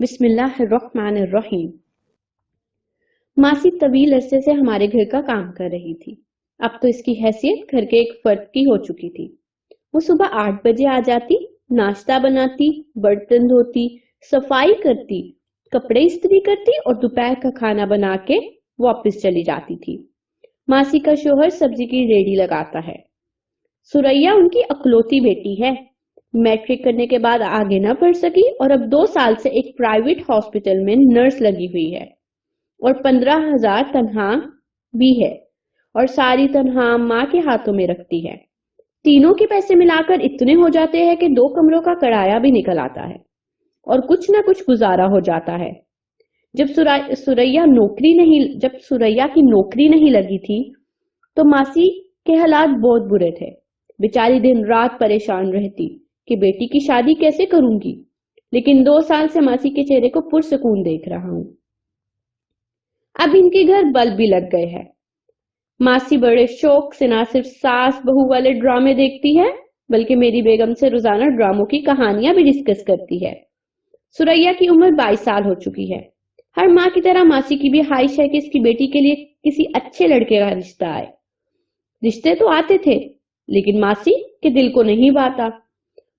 بسم اللہ الرحمن الرحیم۔ ماسی طویل عرصے سے ہمارے گھر کا کام کر رہی تھی۔ اب تو اس کی حیثیت گھر کے ایک فرد کی ہو چکی تھی۔ وہ صبح 8 بجے آ جاتی، ناشتہ بناتی، برتن دھوتی، صفائی کرتی، کپڑے استری کرتی اور دوپہر کا کھانا بنا کے واپس چلی جاتی تھی۔ ماسی کا شوہر سبزی کی ریڑھی لگاتا ہے۔ سوریا ان کی اکلوتی بیٹی ہے۔ میٹرک کرنے کے بعد آگے نہ پڑھ سکی اور اب 2 سال سے ایک پرائیویٹ ہاسپٹل میں نرس لگی ہوئی ہے اور 15,000 تنخواہ بھی ہے اور ساری تنخواہ ماں کے ہاتھوں میں رکھتی ہے۔ تینوں کے پیسے ملا کر اتنے ہو جاتے ہیں کہ 2 کمروں کا کرایہ بھی نکل آتا ہے اور کچھ نہ کچھ گزارا ہو جاتا ہے۔ جب سوریا کی نوکری نہیں لگی تھی تو ماسی کے حالات بہت برے تھے۔ بیچاری دن رات پریشان رہتی کہ بیٹی کی شادی کیسے کروں گی، لیکن 2 سال سے ماسی کے چہرے کو پرسکون دیکھ رہا ہوں۔ اب ان کے گھر بلب بھی لگ گئے ہیں۔ ماسی بڑے شوق سے نہ صرف ساس بہو والے ڈرامے دیکھتی ہے بلکہ میری بیگم سے روزانہ ڈراموں کی کہانیاں بھی ڈسکس کرتی ہے۔ سوریا کی عمر 22 سال ہو چکی ہے۔ ہر ماں کی طرح ماسی کی بھی خواہش ہے کہ اس کی بیٹی کے لیے کسی اچھے لڑکے کا رشتہ آئے۔ رشتے تو آتے تھے لیکن ماسی کے دل کو نہیں بھاتا۔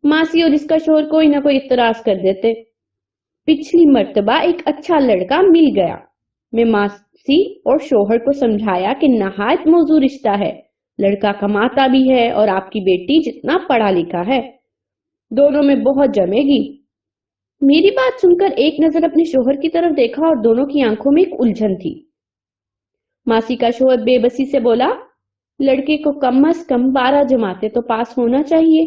ماسی اور اس کا شوہر کوئی نہ کوئی اعتراض کر دیتے۔ پچھلی مرتبہ ایک اچھا لڑکا مل گیا۔ میں ماسی اور شوہر کو سمجھایا کہ نہایت موزوں رشتہ ہے، لڑکا کماتا بھی ہے اور آپ کی بیٹی جتنا پڑھا لکھا ہے، دونوں میں بہت جمے گی۔ میری بات سن کر ایک نظر اپنے شوہر کی طرف دیکھا اور دونوں کی آنکھوں میں ایک الجھن تھی۔ ماسی کا شوہر بے بسی سے بولا، لڑکے کو کم از کم 12 جماعتیں تو پاس ہونا چاہیے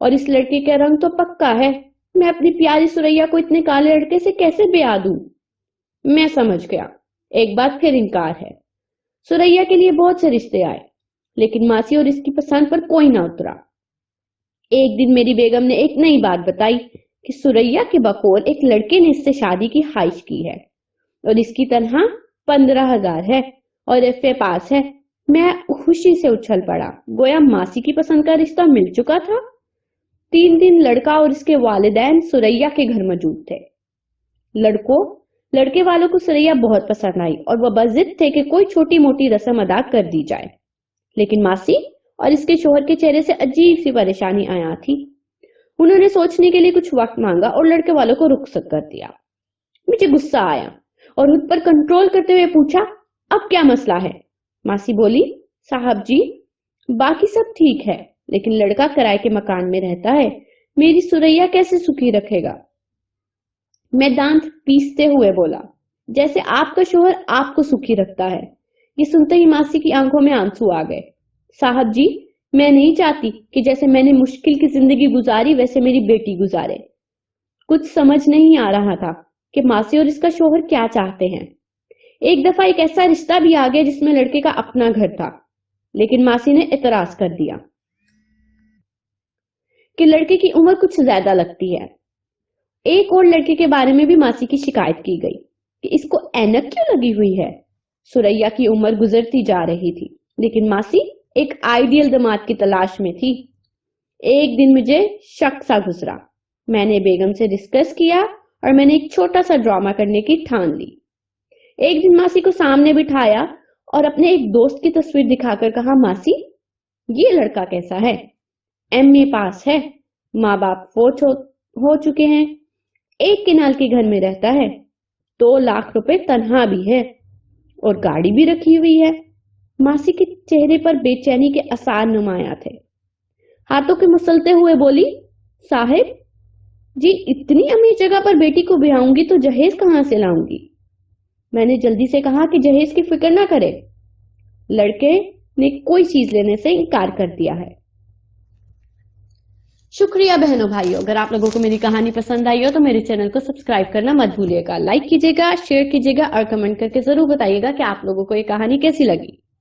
اور اس لڑکے کا رنگ تو پکا ہے۔ میں اپنی پیاری سوریا کو اتنے کالے لڑکے سے کیسے بیاہ دوں؟ میں سمجھ گیا، ایک بار پھر انکار ہے۔ سوریا کے لیے بہت سے رشتے آئے لیکن ماسی اور اس کی پسند پر کوئی نہ اترا۔ ایک دن میری بیگم نے ایک نئی بات بتائی کہ سوریا کے بقول ایک لڑکے نے اس سے شادی کی خواہش کی ہے اور اس کی تنخواہ 15,000 ہے اور FA پاس ہے۔ میں خوشی سے اچھل پڑا، گویا ماسی کی پسند کا رشتہ مل چکا تھا۔ 3 دن لڑکا اور اس کے والدین سوریا کے گھر موجود تھے۔ لڑکے والوں کو سوریا بہت پسند آئی اور وہ بضد تھے کہ کوئی چھوٹی موٹی رسم ادا کر دی جائے، لیکن ماسی اور اس کے شوہر کے چہرے سے عجیب سی پریشانی آیا تھی۔ انہوں نے سوچنے کے لیے کچھ وقت مانگا اور لڑکے والوں کو رخصت کر دیا۔ مجھے غصہ آیا اور خود پر کنٹرول کرتے ہوئے پوچھا، اب کیا مسئلہ ہے؟ ماسی بولی، صاحب جی باقی سب ٹھیک ہے لیکن لڑکا کرائے کے مکان میں رہتا ہے، میری سوریا کیسے سکھی رکھے گا؟ میں دانت پیستے ہوئے بولا، جیسے آپ کا شوہر آپ کو سکھی رکھتا ہے۔ یہ سنتے ہی ماسی کی آنکھوں میں آنسو آ گئے۔ صاحب جی میں نہیں چاہتی کہ جیسے میں نے مشکل کی زندگی گزاری ویسے میری بیٹی گزارے۔ کچھ سمجھ نہیں آ رہا تھا کہ ماسی اور اس کا شوہر کیا چاہتے ہیں۔ ایک دفعہ ایک ایسا رشتہ بھی آ گیا جس میں لڑکے کا اپنا گھر تھا، لیکن ماسی نے اعتراض کر دیا کہ لڑکے کی عمر کچھ زیادہ لگتی ہے۔ ایک اور لڑکے کے بارے میں بھی ماسی کی شکایت کی گئی کہ اس کو اینک کیوں لگی ہوئی ہے۔ سوریا کی عمر گزرتی جا رہی تھی لیکن ماسی ایک آئیڈیل داماد کی تلاش میں تھی۔ ایک دن مجھے شک سا گزرا۔ میں نے بیگم سے ڈسکس کیا اور میں نے ایک چھوٹا سا ڈرامہ کرنے کی ٹھان لی۔ ایک دن ماسی کو سامنے بٹھایا اور اپنے ایک دوست کی تصویر دکھا کر کہا، ماسی یہ لڑکا کیسا ہے؟ MA پاس ہے، ماں باپ فوت ہو چکے ہیں، ایک کنال کے گھر میں رہتا ہے، 2 لاکھ روپے تنہا بھی ہے اور گاڑی بھی رکھی ہوئی ہے۔ ماسی کے چہرے پر بے چینی کے آثار نمایاں تھے۔ ہاتھوں کے مسلتے ہوئے بولی، صاحب جی اتنی امیر جگہ پر بیٹی کو بیاہوں گی تو جہیز کہاں سے لاؤں گی؟ میں نے جلدی سے کہا کہ جہیز کی فکر نہ کرے، لڑکے نے کوئی چیز لینے سے انکار کر دیا ہے۔ شکریہ بہنوں بھائیوں، اگر آپ لوگوں کو میری کہانی پسند آئی ہو تو میرے چینل کو سبسکرائب کرنا مت بھولیے گا، لائک کیجیے گا، شیئر کیجیے گا اور کمنٹ کر کے ضرور بتائیے گا کہ آپ لوگوں کو یہ کہانی کیسی لگی۔